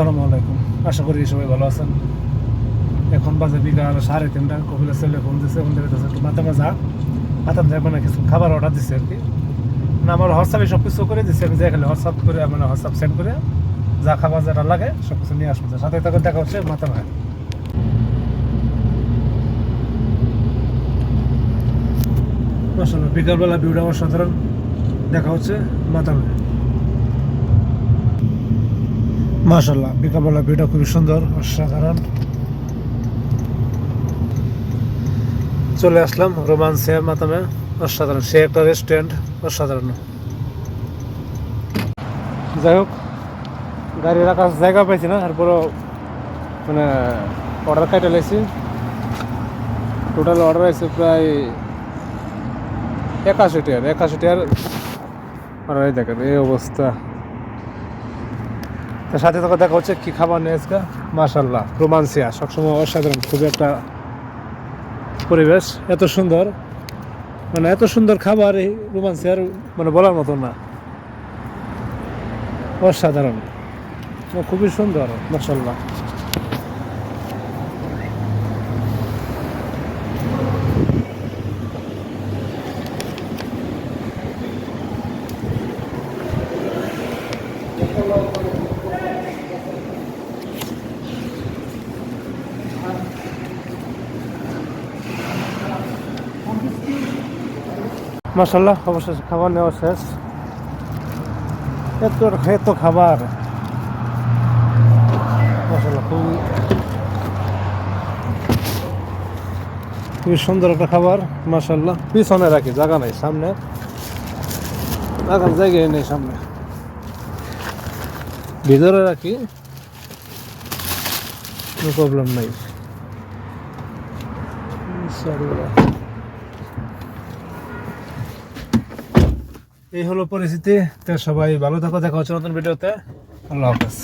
আসসালামু আলাইকুম। আশা করি সবাই ভালো আছেন। এখন বাজে বিকাল 3:30। কপিলের ছেলে ফোন দিচ্ছে, ফোন দিয়ে একটু মাথা মাজা যাবে না, কিছু খাবার অর্ডার দিচ্ছে আর কি। না, আমার হোয়াটসঅ্যাপে সব কিছু করে দিচ্ছে। আমি যাই খালি হোয়াটসঅ্যাপ করে, মানে হোয়াটসঅ্যাপ সেন্ড করে যা খাবার যেটা লাগে সব কিছু নিয়ে আসবো। সাথে তখন দেখা হচ্ছে মাথা ভাই। মাশাআল্লাহ, বিকালবেলা ভিউটা অসাধারণ। দেখা হচ্ছে মাথা ভাই। মাশাআল্লাহ, বিকালবেলা ভিউটা খুবই সুন্দর, অসাধারণ। চলে আসলাম রোমান্সে মাতামে। অসাধারণ, সে একটা রেস্টুরেন্ট, অসাধারণ। যাই হোক, গাড়ি রাখার জায়গা পাইছি না, তারপরও মানে অর্ডার কাইটে লাইছি। টোটাল অর্ডার আছে প্রায় 81 টাকার অর্ডার। দেখেন এই অবস্থা। তার সাথে তোকে দেখা হচ্ছে কি খাবার নিয়ে আজকে। মাশাআল্লাহ, রোমান্সিয়া সবসময় অসাধারণ, খুবই একটা পরিবেশ, এত সুন্দর, মানে এত সুন্দর খাবার এই রোমান্সিয়ার, মানে বলার মতো না, অসাধারণ, খুবই সুন্দর। মাশাআল্লাহ, মাশাআল্লাহ। অবশেষে খাবার নেওয়া শেষ। এত এত খাবার, মাশাআল্লাহ, খুবই সুন্দর একটা খাবার। মাশাআল্লাহ, পিছনে রাখি, জায়গা নাই, সামনে রাখার জায়গায় নেই, সামনে ভিতরে রাখি, কোনো প্রবলেম নাই। এই হলো পরিস্থিতি। তো সবাই ভালো থাকো, দেখা হচ্ছে নতুন ভিডিওতে। আল্লাহ হাফেজ।